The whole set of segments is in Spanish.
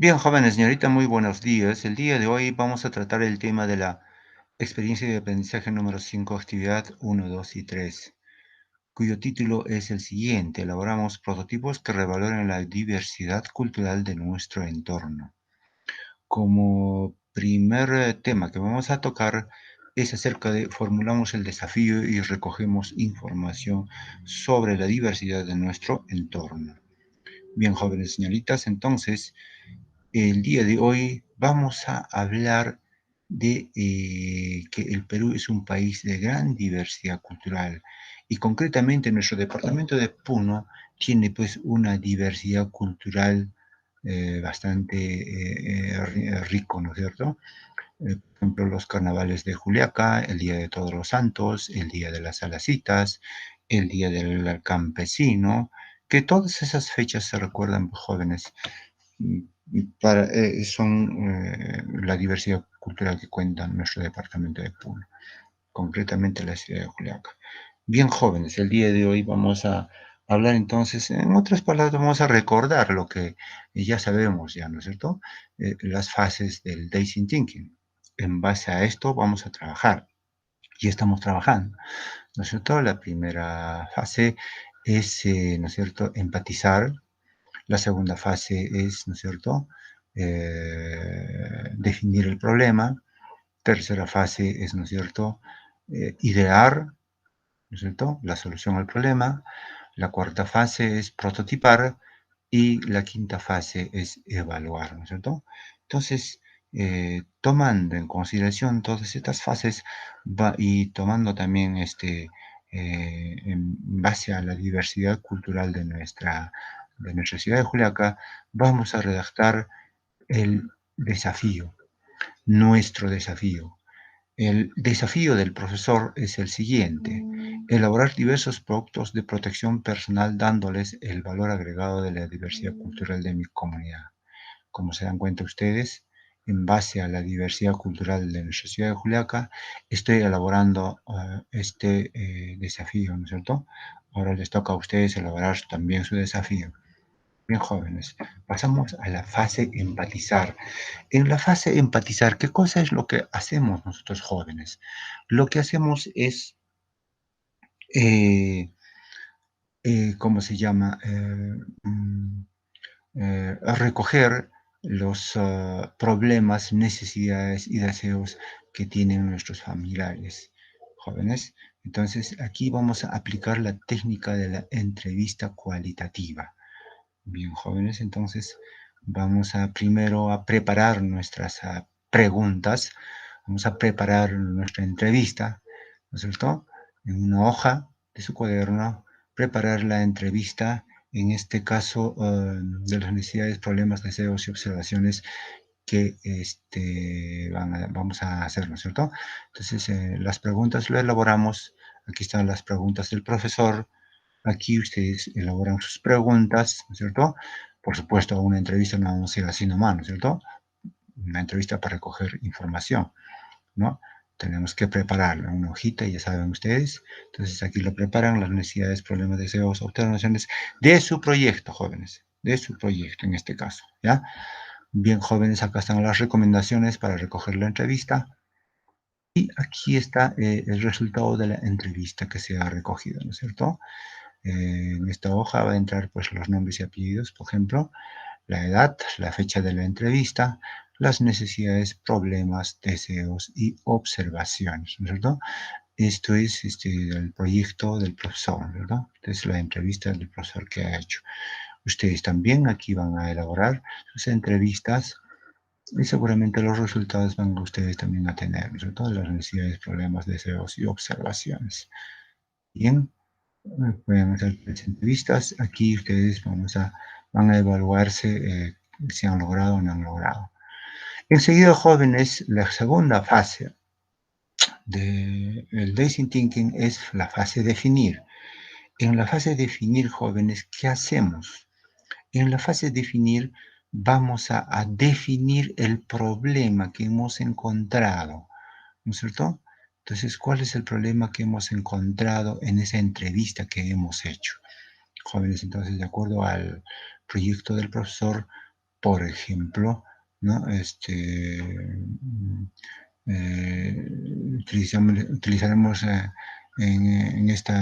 Bien, jóvenes, señorita, muy buenos días. El día de hoy vamos a tratar el tema de la experiencia de aprendizaje número 5, actividad uno, 2 y 3, cuyo título es el siguiente: elaboramos prototipos que revaloren la diversidad cultural de nuestro entorno. Como primer tema que vamos a tocar es acerca de formulamos el desafío y recogemos información sobre la diversidad de nuestro entorno. Bien, jóvenes señoritas, entonces el día de hoy vamos a hablar de que el Perú es un país de gran diversidad cultural y concretamente nuestro departamento de Puno tiene pues una diversidad cultural bastante rico, ¿no es cierto? Por ejemplo, los carnavales de Juliaca, el Día de Todos los Santos, el Día de las Salacitas, el Día del Campesino, que todas esas fechas se recuerdan, jóvenes, son la diversidad cultural que cuenta nuestro departamento de Puno, concretamente la ciudad de Juliaca. Bien, jóvenes, el día de hoy vamos a hablar entonces, en otras palabras, vamos a recordar lo que ya sabemos ya, ¿no es cierto? Las fases del Design Thinking. En base a esto vamos a trabajar y estamos trabajando, ¿no es cierto? La primera fase es, ¿no es cierto?, empatizar. La segunda fase es, ¿no es cierto?, definir el problema. Tercera fase es, ¿no es cierto?, idear, ¿no es cierto?, la solución al problema. La cuarta fase es prototipar y la quinta fase es evaluar, ¿no es cierto? Entonces, tomando en consideración todas estas fases y tomando también en base a la diversidad cultural de nuestra ciudad de Juliaca, vamos a redactar el desafío, nuestro desafío. El desafío del profesor es el siguiente: elaborar diversos productos de protección personal dándoles el valor agregado de la diversidad cultural de mi comunidad. Como se dan cuenta ustedes, en base a la diversidad cultural de nuestra ciudad de Juliaca, estoy elaborando desafío, ¿no es cierto? Ahora les toca a ustedes elaborar también su desafío. Bien, jóvenes, pasamos a la fase empatizar. En la fase empatizar, ¿qué cosa es lo que hacemos nosotros jóvenes? Lo que hacemos es, eh, ¿cómo se llama? Recoger los problemas, necesidades y deseos que tienen nuestros familiares jóvenes. Entonces, aquí vamos a aplicar la técnica de la entrevista cualitativa. Bien, jóvenes, entonces vamos a primero a preparar nuestras preguntas, vamos a preparar nuestra entrevista, ¿no es cierto? En una hoja de su cuaderno, preparar la entrevista, en este caso, de las necesidades, problemas, deseos y observaciones que vamos a hacer, ¿no es cierto? Entonces, las preguntas lo elaboramos, aquí están las preguntas del profesor. Aquí ustedes elaboran sus preguntas, ¿no es cierto? Por supuesto, una entrevista no vamos a ir así nomás, ¿no es cierto? Una entrevista para recoger información, ¿no? Tenemos que prepararla, una hojita, ya saben ustedes. Entonces aquí lo preparan, las necesidades, problemas, deseos, observaciones de su proyecto, jóvenes, de su proyecto en este caso, ¿ya? Bien, jóvenes, acá están las recomendaciones para recoger la entrevista. Y aquí está el resultado de la entrevista que se ha recogido, ¿no es cierto? En esta hoja va a entrar pues los nombres y apellidos, por ejemplo, la edad, la fecha de la entrevista, las necesidades, problemas, deseos y observaciones, ¿no es cierto? Esto es el proyecto del profesor, ¿verdad? Esta es la entrevista del profesor que ha hecho. Ustedes también aquí van a elaborar sus entrevistas y seguramente los resultados van ustedes también a tener, ¿no es cierto? Las necesidades, problemas, deseos y observaciones. Bien, pueden hacer tres entrevistas. Aquí ustedes van a evaluarse si han logrado o no han logrado. Enseguida, jóvenes, la segunda fase del Design Thinking es la fase definir. En la fase definir, jóvenes, ¿qué hacemos? En la fase definir vamos a definir el problema que hemos encontrado, ¿no es cierto? Entonces, ¿cuál es el problema que hemos encontrado en esa entrevista que hemos hecho? Jóvenes, entonces, de acuerdo al proyecto del profesor, por ejemplo, ¿no? Utilizaremos en esta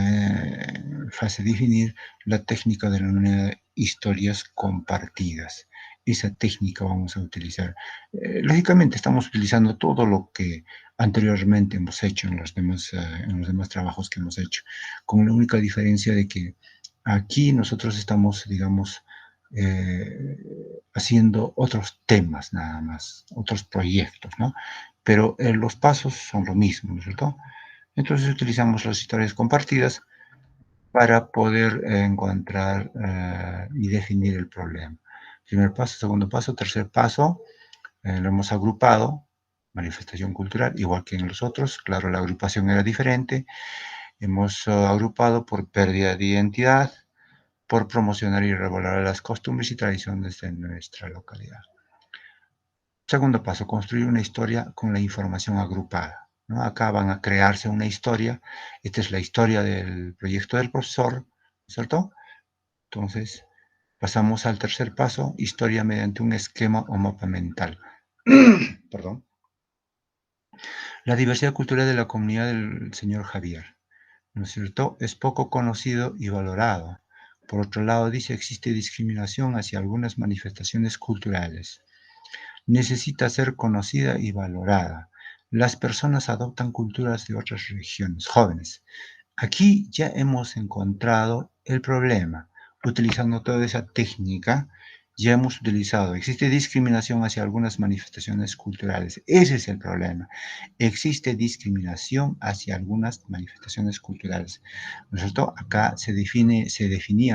fase definir la técnica de historias compartidas. Esa técnica vamos a utilizar. Lógicamente estamos utilizando todo lo que anteriormente hemos hecho en los demás trabajos que hemos hecho, con la única diferencia de que aquí nosotros estamos, digamos, eh, haciendo otros temas nada más, otros proyectos, ¿no? Pero los pasos son lo mismo, ¿no es cierto? Entonces utilizamos las historias compartidas para poder encontrar y definir el problema. Primer paso, segundo paso, tercer paso, lo hemos agrupado, manifestación cultural, igual que en los otros, claro, la agrupación era diferente, hemos agrupado por pérdida de identidad, por promocionar y revalorar las costumbres y tradiciones de nuestra localidad. Segundo paso, construir una historia con la información agrupada, ¿no? Acá van a crearse una historia. Esta es la historia del proyecto del profesor, ¿cierto? Entonces, pasamos al tercer paso, historia mediante un esquema o mapa mental. Perdón. La diversidad cultural de la comunidad del señor Javier, ¿no es cierto? Es poco conocido y valorado. Por otro lado, dice, existe discriminación hacia algunas manifestaciones culturales. Necesita ser conocida y valorada. Las personas adoptan culturas de otras regiones. Jóvenes, aquí ya hemos encontrado el problema. Utilizando toda esa técnica, ya hemos utilizado. Existe discriminación hacia algunas manifestaciones culturales. Ese es el problema. Existe discriminación hacia algunas manifestaciones culturales. ¿No es cierto? Acá se definía,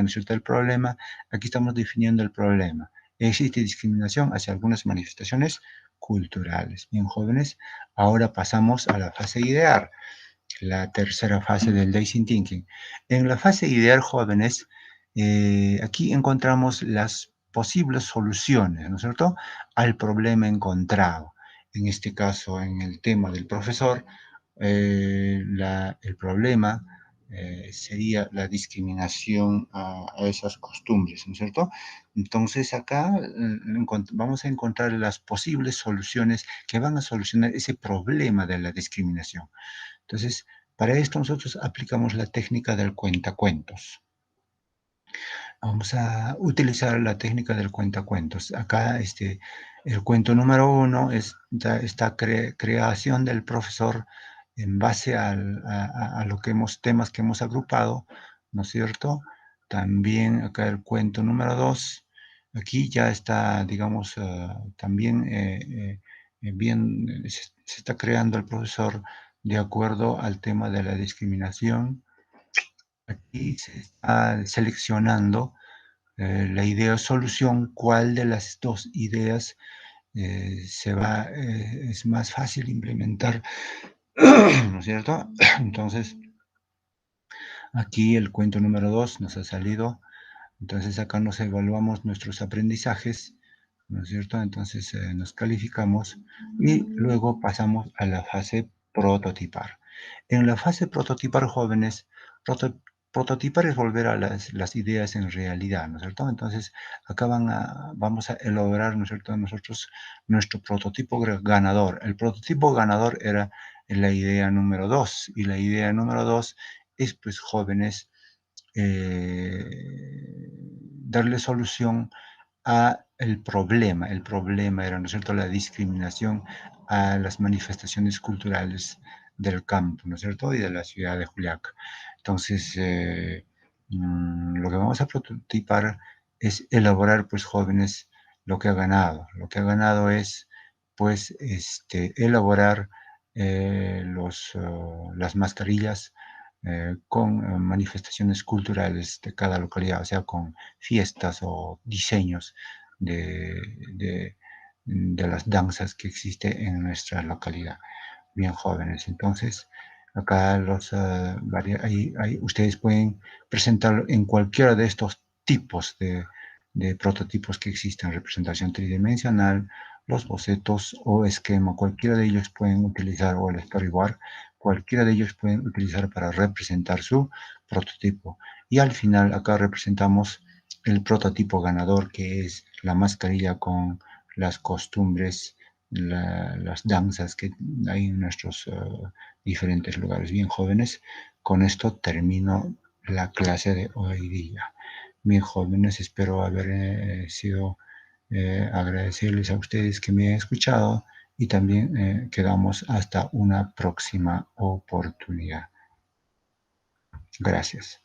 ¿no es cierto?, el problema. Aquí estamos definiendo el problema. Existe discriminación hacia algunas manifestaciones culturales. Bien, jóvenes, ahora pasamos a la fase ideal, la tercera fase del Design Thinking. En la fase ideal, jóvenes, aquí encontramos las posibles soluciones, ¿no es cierto?, al problema encontrado. En este caso, en el tema del profesor, el problema sería la discriminación a esas costumbres, ¿no es cierto? Entonces acá vamos a encontrar las posibles soluciones que van a solucionar ese problema de la discriminación. Entonces, para esto nosotros aplicamos la técnica del cuentacuentos. Vamos a utilizar la técnica del cuentacuentos. Acá el cuento número 1 es esta creación del profesor en base a lo que temas que hemos agrupado, ¿no es cierto? También acá el cuento número 2, aquí ya está, digamos, también bien, se está creando el profesor de acuerdo al tema de la discriminación. Aquí se está seleccionando la idea o solución, cuál de las dos ideas es más fácil implementar, ¿no es cierto? Entonces, aquí el cuento número 2 nos ha salido. Entonces, acá nos evaluamos nuestros aprendizajes, ¿no es cierto? Entonces, nos calificamos y luego pasamos a la fase prototipar. En la fase prototipar, jóvenes, prototipar es volver a las ideas en realidad, ¿no es cierto? Entonces, acá vamos a elaborar, ¿no es cierto?, nosotros nuestro prototipo ganador. El prototipo ganador era la idea número 2, y la idea número 2 es, pues, jóvenes, darle solución a el problema. El problema era, ¿no es cierto?, la discriminación a las manifestaciones culturales del campo, ¿no es cierto?, y de la ciudad de Juliaca. Entonces, lo que vamos a prototipar es elaborar, pues, jóvenes, lo que ha ganado. Lo que ha ganado es, pues, elaborar las mascarillas con manifestaciones culturales de cada localidad, o sea, con fiestas o diseños de, de, de las danzas que existen en nuestra localidad. Bien, jóvenes, entonces acá ustedes pueden presentarlo en cualquiera de estos tipos de prototipos que existen: representación tridimensional, los bocetos o esquema. Cualquiera de ellos pueden utilizar, o el storyboard, cualquiera de ellos pueden utilizar para representar su prototipo. Y al final acá representamos el prototipo ganador, que es la mascarilla con las costumbres, las danzas que hay en nuestros diferentes lugares bien jóvenes. Con esto termino la clase de hoy día. Bien jóvenes, espero haber sido agradecerles a ustedes que me han escuchado y también quedamos hasta una próxima oportunidad. Gracias.